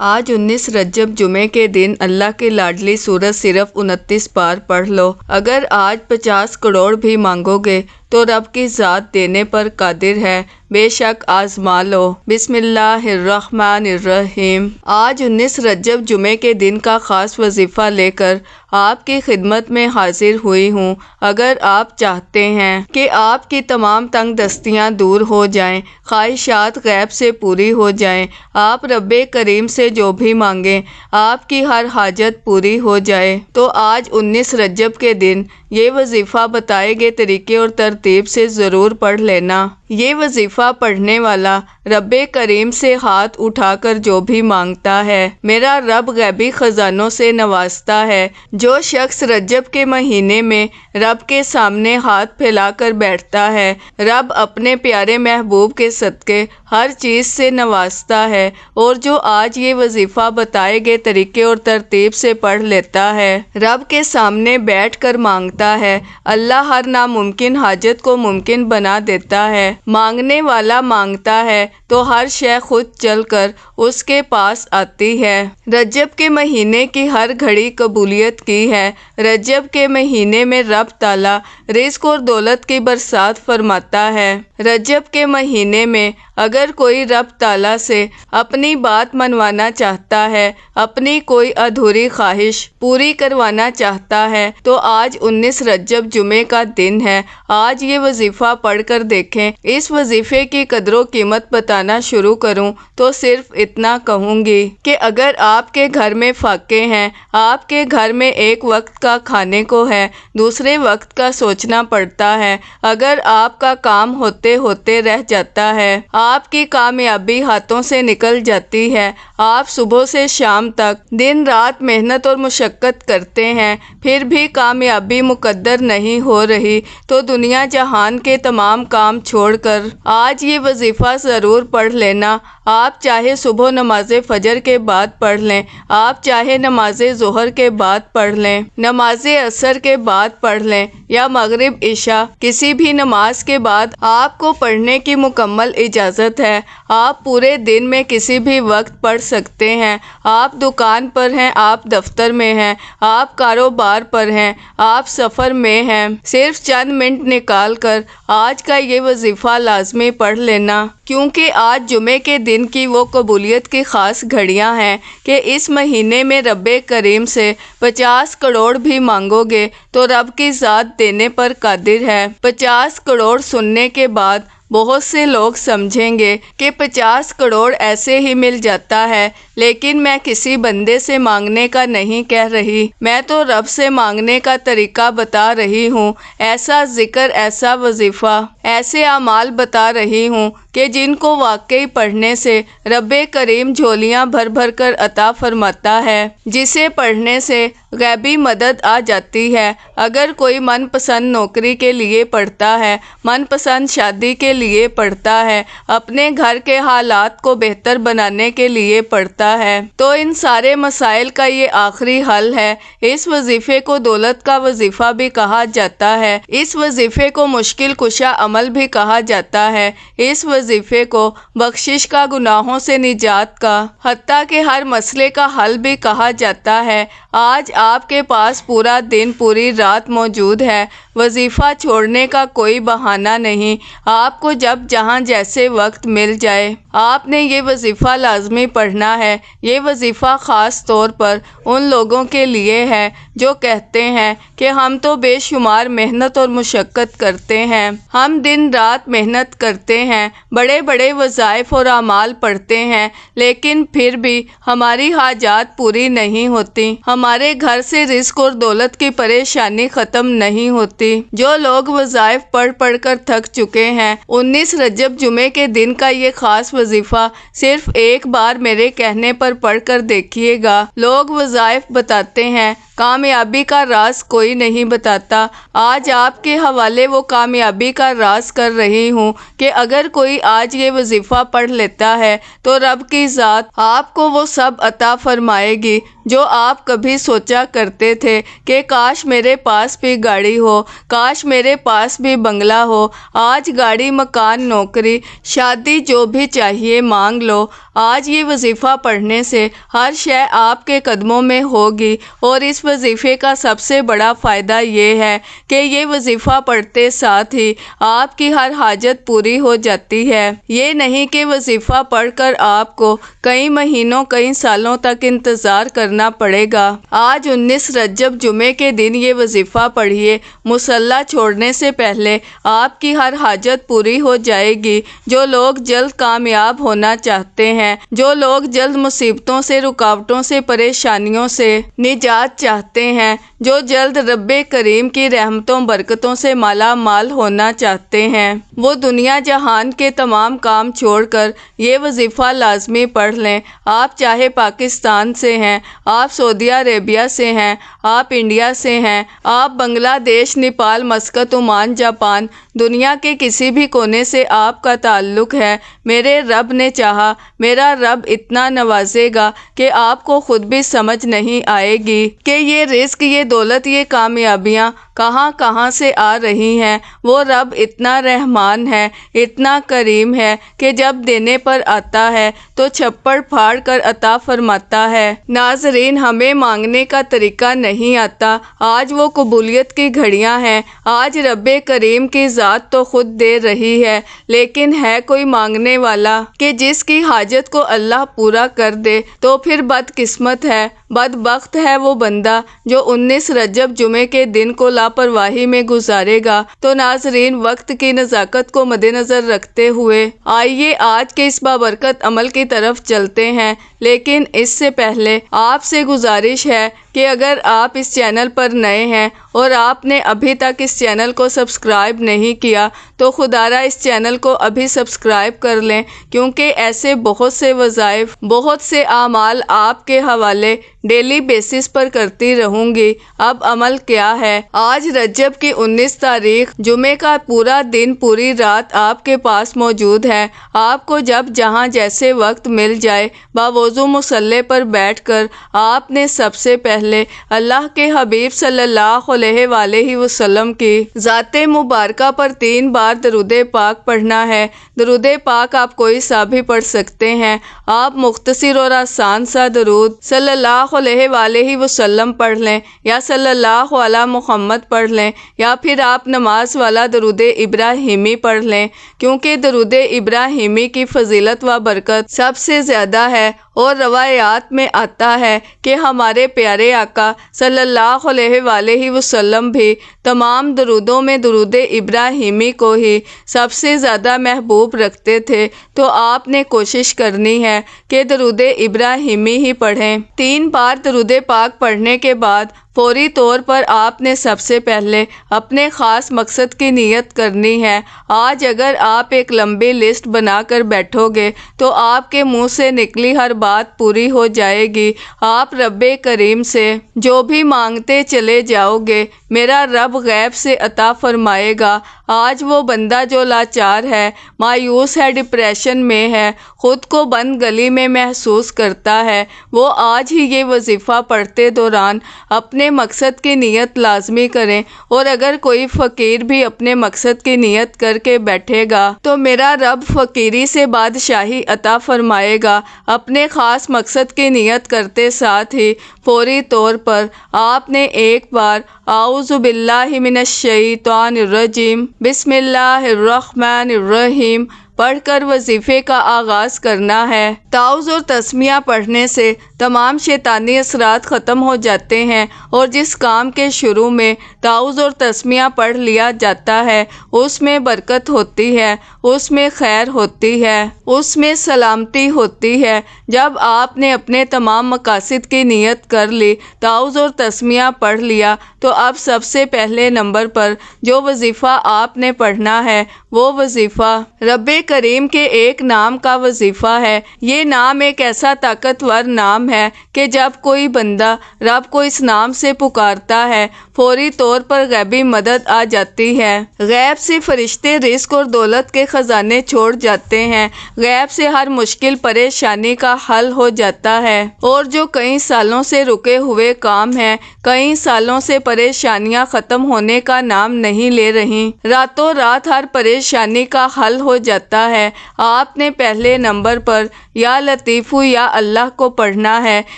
آج 19 رجب جمعے کے دن اللہ کی لاڈلی سورت صرف 29 بار پڑھ لو۔ اگر آج 50 کروڑ بھی مانگو گے تو رب کی ذات دینے پر قادر ہے، بے شک آزما لو۔ بسم اللہ الرحمن الرحیم۔ آج 19 رجب جمعے کے دن کا خاص وظیفہ لے کر آپ کی خدمت میں حاضر ہوئی ہوں۔ اگر آپ چاہتے ہیں کہ آپ کی تمام تنگ دستیاں دور ہو جائیں، خواہشات غیب سے پوری ہو جائیں، آپ رب کریم سے جو بھی مانگیں آپ کی ہر حاجت پوری ہو جائے، تو آج 19 رجب کے دن یہ وظیفہ بتائے گئے طریقے اور ترتیب سے ضرور پڑھ لینا۔ یہ وظیفہ پڑھنے والا رب کریم سے ہاتھ اٹھا کر جو بھی مانگتا ہے، میرا رب غیبی خزانوں سے نوازتا ہے۔ جو شخص رجب کے مہینے میں رب کے سامنے ہاتھ پھیلا کر بیٹھتا ہے، رب اپنے پیارے محبوب کے صدقے ہر چیز سے نوازتا ہے، اور جو آج یہ وظیفہ بتائے گئے طریقے اور ترتیب سے پڑھ لیتا ہے، رب کے سامنے بیٹھ کر مانگتا ہے، اللہ ہر ناممکن حاجت کو ممکن بنا دیتا ہے۔ مانگنے والا مانگتا ہے تو ہر شے خود چل کر اس کے پاس آتی ہے۔ رجب کے مہینے کی ہر گھڑی قبولیت کی ہے۔ رجب کے مہینے میں رب تعالیٰ رزق اور دولت کی برسات فرماتا ہے۔ رجب کے مہینے میں اگر کوئی رب تعالیٰ سے اپنی بات منوانا چاہتا ہے، اپنی کوئی ادھوری خواہش پوری کروانا چاہتا ہے، تو آج 19 رجب جمعے کا دن ہے۔ آج یہ وظیفہ پڑھ کر دیکھیں۔ اس وظیفے کی قدر و قیمت بتانا شروع کروں تو صرف اتنا کہوں گی کہ اگر آپ کے گھر میں فاقے ہیں، آپ کے گھر میں ایک وقت کا کھانے کو ہے، دوسرے وقت کا سوچنا پڑتا ہے، اگر آپ کا کام ہوتے ہوتے رہ جاتا ہے، آپ کی کامیابی ہاتھوں سے نکل جاتی ہے، آپ صبح سے شام تک دن رات محنت اور مشقت کرتے ہیں، پھر بھی کامیابی مقدر نہیں ہو رہی، تو دنیا جہان کے تمام کام چھوڑ کر آج یہ وظیفہ ضرور پڑھ لینا۔ آپ چاہے صبح نماز فجر کے بعد پڑھ لیں، آپ چاہے نماز ظہر کے بعد پڑھ لیں، نماز عصر کے بعد پڑھ لیں، یا مغرب عشاء کسی بھی نماز کے بعد آپ کو پڑھنے کی مکمل اجازت ہے۔ آپ پورے دن میں کسی بھی وقت پڑھ سکتے ہیں۔ آپ دکان پر ہیں، آپ دفتر میں ہیں، آپ کاروبار پر ہیں، آپ سفر میں ہیں، صرف چند منٹ نکال کر آج کا یہ وظیفہ لازمی پڑھ لینا، کیونکہ آج جمعے کے دن کی وہ قبولیت کی خاص گھڑیاں ہیں کہ اس مہینے میں رب کریم سے 50 کروڑ بھی مانگو گے تو رب کی ذات دینے پر قادر ہے۔ 50 کروڑ سننے کے بعد بہت سے لوگ سمجھیں گے کہ 50 کروڑ ایسے ہی مل جاتا ہے، لیکن میں کسی بندے سے مانگنے کا نہیں کہہ رہی، میں تو رب سے مانگنے کا طریقہ بتا رہی ہوں، ایسا ذکر، ایسا وظیفہ، ایسے اعمال بتا رہی ہوں کہ جن کو واقعی پڑھنے سے رب کریم جھولیاں بھر بھر کر عطا فرماتا ہے، جسے پڑھنے سے غیبی مدد آ جاتی ہے۔ اگر کوئی من پسند نوکری کے لیے پڑھتا ہے، من پسند شادی کے لیے پڑھتا ہے، اپنے گھر کے حالات کو بہتر بنانے کے لیے پڑھتا ہے، تو ان سارے مسائل کا یہ آخری حل ہے۔ اس وظیفے کو دولت کا وظیفہ بھی کہا جاتا ہے، اس وظیفے کو مشکل کشا عمل بھی کہا جاتا ہے، اس وظیفے کو بخشش کا، گناہوں سے نجات کا، حتیٰ کہ ہر مسئلے کا حل بھی کہا جاتا ہے۔ آج آپ کے پاس پورا دن، پوری رات موجود ہے، وظیفہ چھوڑنے کا کوئی بہانہ نہیں۔ آپ کو جب جہاں جیسے وقت مل جائے آپ نے یہ وظیفہ لازمی پڑھنا ہے۔ یہ وظیفہ خاص طور پر ان لوگوں کے لیے ہے جو کہتے ہیں کہ ہم تو بے شمار محنت اور مشقت کرتے ہیں، ہم دن رات محنت کرتے ہیں، بڑے بڑے وظائف اور اعمال پڑھتے ہیں، لیکن پھر بھی ہماری حاجات پوری نہیں ہوتی، ہمارے گھر سے رزق اور دولت کی پریشانی ختم نہیں ہوتی۔ جو لوگ وظائف پڑھ پڑھ کر تھک چکے ہیں، 19 رجب جمعے کے دن کا یہ خاص وظیفہ صرف ایک بار میرے کہنے پر پڑھ کر دیکھیے گا۔ لوگ وظائف بتاتے ہیں، کامیابی کا راز کوئی نہیں بتاتا۔ آج آپ کے حوالے وہ کامیابی کا راز کر رہی ہوں کہ اگر کوئی آج یہ وظیفہ پڑھ لیتا ہے تو رب کی ذات آپ کو وہ سب عطا فرمائے گی جو آپ کبھی سوچا کرتے تھے کہ کاش میرے پاس بھی گاڑی ہو، کاش میرے پاس بھی بنگلہ ہو۔ آج گاڑی، مکان، نوکری، شادی، جو بھی چاہیے مانگ لو۔ آج یہ وظیفہ پڑھنے سے ہر شے آپ کے قدموں میں ہوگی، اور اس وظیفے کا سب سے بڑا فائدہ یہ ہے کہ یہ وظیفہ پڑھتے ساتھ ہی آپ کی ہر حاجت پوری ہو جاتی ہے۔ یہ نہیں کہ وظیفہ پڑھ کر آپ کو کئی مہینوں، کئی سالوں تک انتظار کرنا پڑے گا۔ آج 19 رجب جمعے کے دن یہ وظیفہ پڑھیے، مصلی چھوڑنے سے پہلے آپ کی ہر حاجت پوری ہو جائے گی۔ جو لوگ جلد کامیاب ہونا چاہتے ہیں، جو لوگ جلد مصیبتوں سے، رکاوٹوں سے، پریشانیوں سے نجات چاہتے ہیں، جو جلد رب کریم کی رحمتوں برکتوں سے مالا مال ہونا چاہتے ہیں، وہ دنیا جہان کے تمام کام چھوڑ کر یہ وظیفہ لازمی پڑھ لیں۔ آپ چاہے پاکستان سے ہیں، آپ سعودی عربیہ سے ہیں، آپ انڈیا سے ہیں، آپ بنگلہ دیش، نیپال، مسقط، عمان، جاپان، دنیا کے کسی بھی کونے سے آپ کا تعلق ہے، میرے رب نے چاہا، میرا رب اتنا نوازے گا کہ آپ کو خود بھی سمجھ نہیں آئے گی کہ یہ رزق، یہ دولت، یہ کامیابیاں کہاں کہاں سے آ رہی ہیں۔ وہ رب اتنا رحمان ہے، اتنا کریم ہے کہ جب دینے پر آتا ہے تو چھپڑ پھاڑ کر عطا فرماتا ہے۔ ناظرین، ہمیں مانگنے کا طریقہ نہیں آتا، آج وہ قبولیت کی گھڑیاں ہیں۔ آج رب کریم کی ذات تو خود دے رہی ہے، لیکن ہے کوئی مانگنے والا کہ جس کی حاجت کو اللہ پورا کر دے تو پھر بد قسمت ہے، بدبخت ہے وہ بندہ جو 19 رجب جمعے کے دن کو لاپرواہی میں گزارے گا۔ تو ناظرین، وقت کی نزاکت کو مد نظر رکھتے ہوئے آئیے آج کے اس بابرکت عمل کی طرف چلتے ہیں، لیکن اس سے پہلے آپ سے گزارش ہے کہ اگر آپ اس چینل پر نئے ہیں اور آپ نے ابھی تک اس چینل کو سبسکرائب نہیں کیا تو خدارا اس چینل کو ابھی سبسکرائب کر لیں، کیونکہ ایسے بہت سے وظائف، بہت سے اعمال آپ کے حوالے ڈیلی بیسس پر کرتی رہوں گی۔ اب عمل کیا ہے؟ آج رجب کی 19 تاریخ جمعے کا پورا دن، پوری رات آپ کے پاس موجود ہے۔ آپ کو جب جہاں جیسے وقت مل جائے، باوضو مصلی پر بیٹھ کر آپ نے سب سے پہلے اللہ کے حبیب صلی اللہ علیہ وآلہ وسلم کی ذات مبارکہ پر 3 بار درود پاک پڑھنا ہے۔ درود پاک آپ کوئی سا بھی پڑھ سکتے ہیں۔ آپ مختصر اور آسان سا درود صلی اللہ علیہ وآلہ وسلم پڑھ لیں، یا صلی اللہ علی محمد پڑھ لیں، یا پھر آپ نماز والا درود ابراہیمی پڑھ لیں، کیونکہ درود ابراہیمی کی فضیلت و برکت سب سے زیادہ ہے، اور روایات میں آتا ہے کہ ہمارے پیارے آقا صلی اللہ علیہ وآلہ وسلم بھی تمام درودوں میں درود ابراہیمی کو ہی سب سے زیادہ محبوب رکھتے تھے۔ تو آپ نے کوشش کرنی ہے کہ درود ابراہیمی ہی پڑھیں۔ 3 بار درود پاک پڑھنے کے بعد فوری طور پر آپ نے سب سے پہلے اپنے خاص مقصد کی نیت کرنی ہے۔ آج اگر آپ ایک لمبی لسٹ بنا کر بیٹھو گے تو آپ کے منہ سے نکلی ہر بات پوری ہو جائے گی۔ آپ رب کریم سے جو بھی مانگتے چلے جاؤ گے، میرا رب غیب سے عطا فرمائے گا۔ آج وہ بندہ جو لاچار ہے، مایوس ہے، ڈپریشن میں ہے، خود کو بند گلی میں محسوس کرتا ہے، وہ آج ہی یہ وظیفہ پڑھتے دوران اپنے مقصد کی نیت لازمی کریں۔ اور اگر کوئی فقیر بھی اپنے مقصد کی نیت کر کے بیٹھے گا تو میرا رب فقیری سے بادشاہی عطا فرمائے گا۔ اپنے خاص مقصد کی نیت کرتے ساتھ ہی فوری طور پر آپ نے ایک بار اعوذ باللہ من الشیطان الرجیم بسم اللہ الرحمن الرحیم پڑھ کر وظیفے کا آغاز کرنا ہے۔ تعوذ اور تسمیہ پڑھنے سے تمام شیطانی اثرات ختم ہو جاتے ہیں، اور جس کام کے شروع میں تعوذ اور تسمیہ پڑھ لیا جاتا ہے اس میں برکت ہوتی ہے، اس میں خیر ہوتی ہے، اس میں سلامتی ہوتی ہے۔ جب آپ نے اپنے تمام مقاصد کی نیت کر لی، تعوذ اور تسمیہ پڑھ لیا، تو اب سب سے پہلے نمبر پر جو وظیفہ آپ نے پڑھنا ہے وہ وظیفہ رب کریم کے ایک نام کا وظیفہ ہے۔ یہ یہ نام ایک ایسا طاقتور نام ہے کہ جب کوئی بندہ رب کو اس نام سے پکارتا ہے فوری طور پر غیبی مدد آ جاتی ہے۔ غیب سے فرشتے رزق اور دولت کے خزانے چھوڑ جاتے ہیں۔ غیب سے ہر مشکل پریشانی کا حل ہو جاتا ہے، اور جو کئی سالوں سے رکے ہوئے کام ہیں، کئی سالوں سے پریشانیاں ختم ہونے کا نام نہیں لے رہی، راتوں رات ہر پریشانی کا حل ہو جاتا ہے۔ آپ نے پہلے نمبر پر یا لطیفو یا اللہ کو پڑھنا ہے۔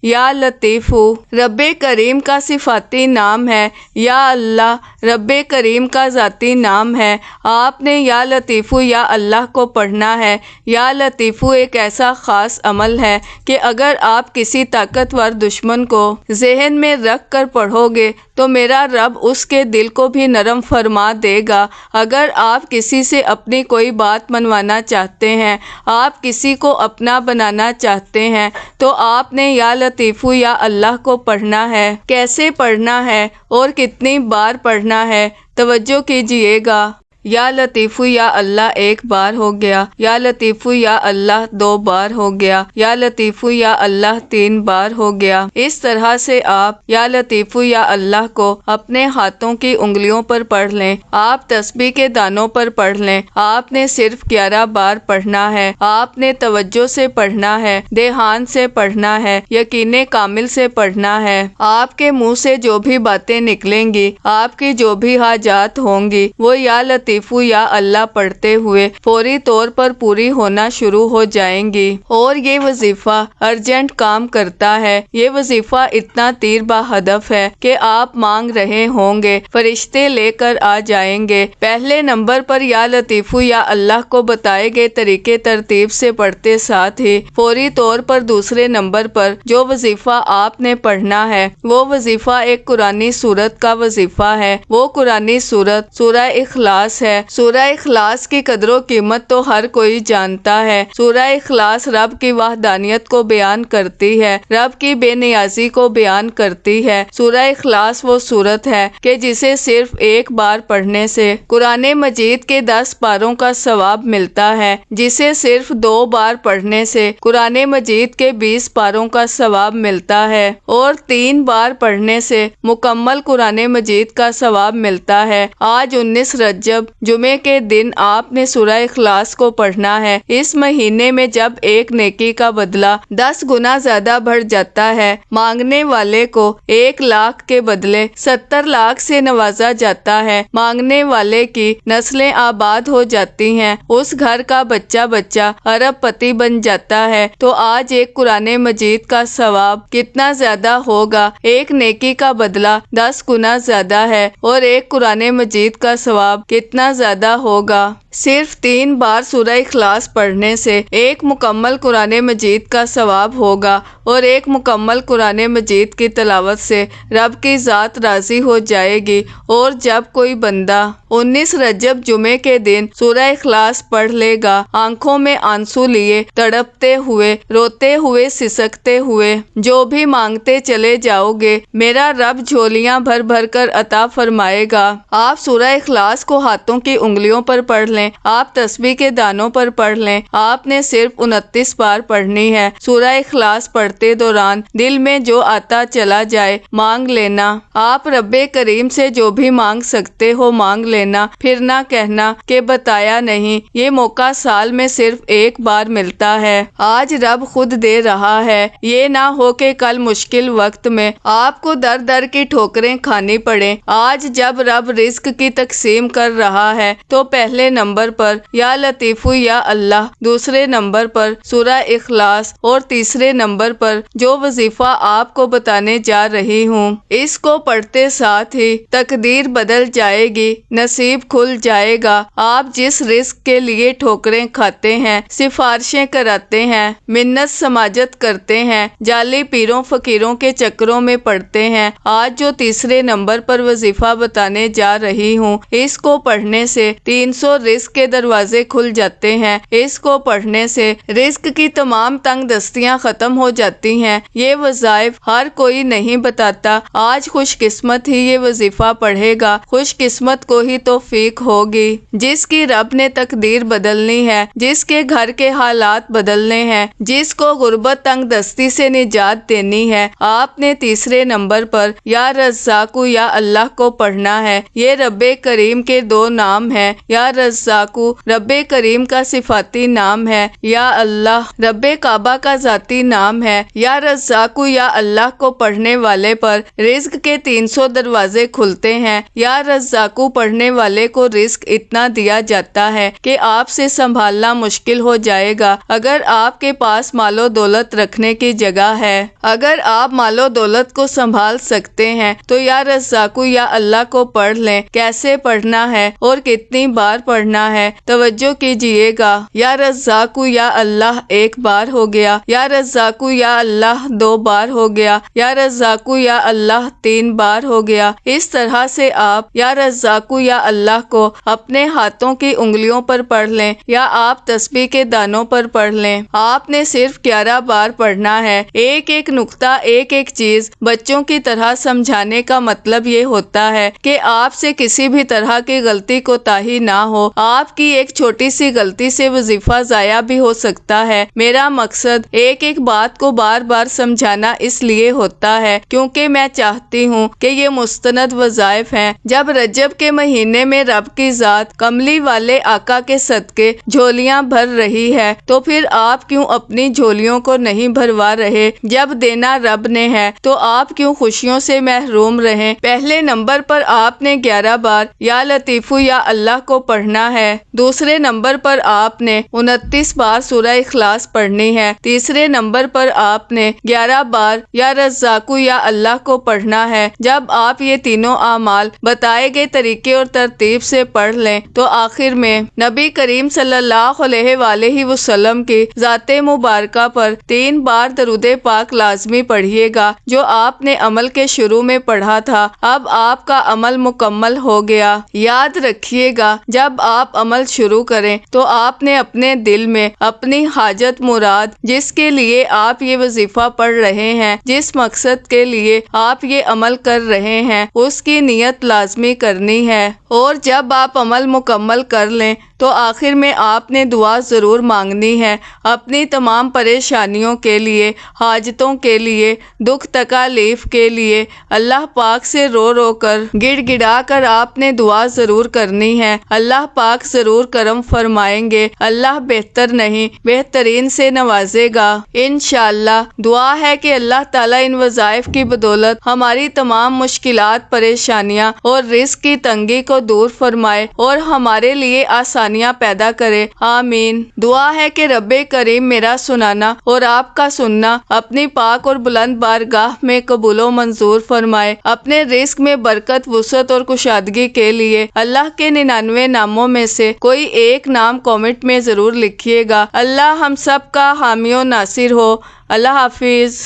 یا لطیفو رب کریم کا صفاتی نام ہے، یا اللہ رب کریم کا ذاتی نام ہے۔ آپ نے یا لطیفو یا اللہ کو پڑھنا ہے۔ یا لطیفو ایک ایسا خاص عمل ہے کہ اگر آپ کسی طاقتور دشمن کو ذہن میں رکھ کر پڑھو گے تو میرا رب اس کے دل کو بھی نرم فرما دے گا۔ اگر آپ کسی سے اپنی کوئی بات منوانا چاہتے ہیں، آپ کسی کو اپنا بنانا چاہتے ہیں، تو آپ نے یا لطیفو یا اللہ کو پڑھنا ہے۔ کیسے پڑھنا ہے اور کتنی بار پڑھنا ہے؟ توجہ کیجئے گا۔ یا لطیفو یا اللہ ایک بار ہو گیا، یا لطیفو یا اللہ 2 بار ہو گیا، یا لطیفو یا اللہ 3 بار ہو گیا۔ اس طرح سے آپ یا لطیفو یا اللہ کو اپنے ہاتھوں کی انگلیوں پر پڑھ لیں۔ آپ تسبیح کے دانوں پر پڑھ لیں۔ آپ نے صرف 11 بار پڑھنا ہے۔ آپ نے توجہ سے پڑھنا ہے، دھیان سے پڑھنا ہے، یقین کامل سے پڑھنا ہے۔ آپ کے منہ سے جو بھی باتیں نکلیں گی، آپ کی جو بھی حاجات ہوں گی، وہ یا لطیفو یا اللہ پڑھتے ہوئے فوری طور پر پوری ہونا شروع ہو جائیں گی۔ اور یہ وظیفہ ارجنٹ کام کرتا ہے۔ یہ وظیفہ اتنا تیر با ہدف ہے کہ آپ مانگ رہے ہوں گے، فرشتے لے کر آ جائیں گے۔ پہلے نمبر پر یا لطیفو یا اللہ کو بتائے گئے طریقے ترتیب سے پڑھتے ساتھ ہی فوری طور پر دوسرے نمبر پر جو وظیفہ آپ نے پڑھنا ہے وہ وظیفہ ایک قرآنی سورت کا وظیفہ ہے۔ وہ قرآنی سورت سورہ اخلاص ہے۔ سورہ اخلاص کی قدر و قیمت تو ہر کوئی جانتا ہے۔ سورہ اخلاص رب کی وحدانیت کو بیان کرتی ہے، رب کی بے نیازی کو بیان کرتی ہے۔ سورہ اخلاص وہ سورت ہے کہ جسے صرف ایک بار پڑھنے سے قرآن مجید کے 10 پاروں کا ثواب ملتا ہے، جسے صرف 2 بار پڑھنے سے قرآن مجید کے 20 پاروں کا ثواب ملتا ہے، اور 3 بار پڑھنے سے مکمل قرآن مجید کا ثواب ملتا ہے۔ آج 19 رجب جمعے کے دن آپ نے سورہ اخلاص کو پڑھنا ہے۔ اس مہینے میں جب ایک نیکی کا بدلہ 10 گنا زیادہ بڑھ جاتا ہے، مانگنے والے کو 1 لاکھ کے بدلے 70 لاکھ سے نوازا جاتا ہے، مانگنے والے کی نسلیں آباد ہو جاتی ہیں، اس گھر کا بچہ بچہ ارب پتی بن جاتا ہے، تو آج ایک قرآن مجید کا ثواب کتنا زیادہ ہوگا؟ ایک نیکی کا بدلہ 10 گنا زیادہ ہے، اور ایک قرآن مجید کا ثواب کتنا زیادہ ہوگا؟ صرف 3 بار سورہ اخلاص پڑھنے سے ایک مکمل قرآن مجید کا ثواب ہوگا، اور ایک مکمل قرآن مجید کی تلاوت سے رب کی ذات راضی ہو جائے گی۔ اور جب کوئی بندہ 19 رجب جمعے کے دن سورہ اخلاص پڑھ لے گا، آنکھوں میں آنسو لیے، تڑپتے ہوئے، روتے ہوئے، سسکتے ہوئے، جو بھی مانگتے چلے جاؤ گے، میرا رب جھولیاں بھر بھر کر عطا فرمائے گا۔ آپ سورہ اخلاص کو ہاتھوں کی انگلیوں پر پڑھ لیں، آپ تسبیح کے دانوں پر پڑھ لیں۔ آپ نے صرف 29 بار پڑھنی ہے۔ سورہ اخلاص پڑھتے دوران دل میں جو آتا چلا جائے مانگ لینا۔ آپ رب کریم سے جو بھی مانگ سکتے ہو مانگ لینا، پھر نہ کہنا کہ بتایا نہیں۔ یہ موقع سال میں صرف ایک بار ملتا ہے۔ آج رب خود دے رہا ہے، یہ نہ ہو کہ کل مشکل وقت میں آپ کو در در کی ٹھوکریں کھانی پڑیں۔ آج جب رب رزق کی تقسیم کر رہا ہے تو پہلے نمبر پر یا لطیفو یا اللہ، دوسرے نمبر پر سورہ اخلاص، اور تیسرے نمبر پر جو وظیفہ آپ کو بتانے جا رہی ہوں، اس کو پڑھتے ساتھ ہی تقدیر بدل جائے گی، نصیب کھل جائے گا۔ آپ جس رزق کے لیے ٹھوکریں کھاتے ہیں، سفارشیں کراتے ہیں، منت سماجت کرتے ہیں، جعلی پیروں فقیروں کے چکروں میں پڑتے ہیں، آج جو تیسرے نمبر پر وظیفہ بتانے جا رہی ہوں، اس کو پڑھنے سے 300 رزق رزق کے دروازے کھل جاتے ہیں۔ اس کو پڑھنے سے رزق کی تمام تنگ دستیاں ختم ہو جاتی ہیں۔ یہ وظائف ہر کوئی نہیں بتاتا۔ آج خوش قسمت ہی یہ وظیفہ پڑھے گا، خوش قسمت کو ہی توفیق ہوگی۔ جس کی رب نے تقدیر بدلنی ہے، جس کے گھر کے حالات بدلنے ہیں، جس کو غربت تنگ دستی سے نجات دینی ہے، آپ نے تیسرے نمبر پر یا رزاق یا اللہ کو پڑھنا ہے۔ یہ رب کریم کے دو نام ہیں۔ یا رزاق رب کریم کا صفاتی نام ہے، یا اللہ رب کعبہ کا ذاتی نام ہے۔ یا رزاق یا اللہ کو پڑھنے والے پر رزق کے 300 دروازے کھلتے ہیں۔ یا رزاق پڑھنے والے کو رزق اتنا دیا جاتا ہے کہ آپ سے سنبھالنا مشکل ہو جائے گا۔ اگر آپ کے پاس مال و دولت رکھنے کی جگہ ہے، اگر آپ مال و دولت کو سنبھال سکتے ہیں تو یا رزاق یا اللہ کو پڑھ لیں۔ کیسے پڑھنا ہے اور کتنی بار پڑھنا ہے، توجہ کیجئے گا۔ یا رزاق یا اللہ ایک بار ہو گیا، یا رزاق یا اللہ 2 بار ہو گیا، یا رزاق یا اللہ 3 بار ہو گیا۔ اس طرح سے آپ یا رزاق یا اللہ کو اپنے ہاتھوں کی انگلیوں پر پڑھ لیں، یا آپ تسبیح کے دانوں پر پڑھ لیں۔ آپ نے صرف 11 بار پڑھنا ہے۔ ایک ایک نقطہ، ایک ایک چیز بچوں کی طرح سمجھانے کا مطلب یہ ہوتا ہے کہ آپ سے کسی بھی طرح کی غلطی کوتاہی نہ ہو۔ آپ کی ایک چھوٹی سی غلطی سے وظیفہ ضائع بھی ہو سکتا ہے۔ میرا مقصد ایک ایک بات کو بار بار سمجھانا اس لیے ہوتا ہے کیونکہ میں چاہتی ہوں کہ یہ مستند وظائف ہیں۔ جب رجب کے مہینے میں رب کی ذات کملی والے آقا کے صدقے جھولیاں بھر رہی ہے تو پھر آپ کیوں اپنی جھولیوں کو نہیں بھروا رہے؟ جب دینا رب نے ہے تو آپ کیوں خوشیوں سے محروم رہیں؟ پہلے نمبر پر آپ نے 11 بار یا لطیف یا اللہ کو پڑھنا ہے۔ دوسرے نمبر پر آپ نے 29 بار سورہ اخلاص پڑھنی ہے۔ تیسرے نمبر پر آپ نے 11 بار یا رزاق یا اللہ کو پڑھنا ہے۔ جب آپ یہ تینوں اعمال بتائے گئے طریقے اور ترتیب سے پڑھ لیں تو آخر میں نبی کریم صلی اللہ علیہ وآلہ وسلم کی ذات مبارکہ پر 3 بار درود پاک لازمی پڑھیے گا جو آپ نے عمل کے شروع میں پڑھا تھا۔ اب آپ کا عمل مکمل ہو گیا۔ یاد رکھیے گا، جب آپ عمل شروع کریں تو آپ نے اپنے دل میں اپنی حاجت مراد، جس کے لیے آپ یہ وظیفہ پڑھ رہے ہیں، جس مقصد کے لیے آپ یہ عمل کر رہے ہیں، اس کی نیت لازمی کرنی ہے۔ اور جب آپ عمل مکمل کر لیں تو آخر میں آپ نے دعا ضرور مانگنی ہے اپنی تمام پریشانیوں کے لیے، حاجتوں کے لیے، دکھ تکالیف کے لیے۔ اللہ پاک سے رو رو کر، گڑ گڑا کر آپ نے دعا ضرور کرنی ہے۔ اللہ پاک ضرور کرم فرمائیں گے۔ اللہ بہتر نہیں بہترین سے نوازے گا انشاءاللہ۔ دعا ہے کہ اللہ تعالیٰ ان وظائف کی بدولت ہماری تمام مشکلات، پریشانیاں اور رزق کی تنگی کو دور فرمائے اور ہمارے لیے آسانیاں پیدا کرے، آمین۔ دعا ہے کہ رب کریم میرا سنانا اور آپ کا سننا اپنی پاک اور بلند بارگاہ میں قبول و منظور فرمائے۔ اپنے رزق میں برکت، وسعت اور کشادگی کے لیے اللہ کے 99 ناموں میں سے کوئی ایک نام کامنٹ میں ضرور لکھیے گا۔ اللہ ہم سب کا حامی و ناصر ہو۔ اللہ حافظ۔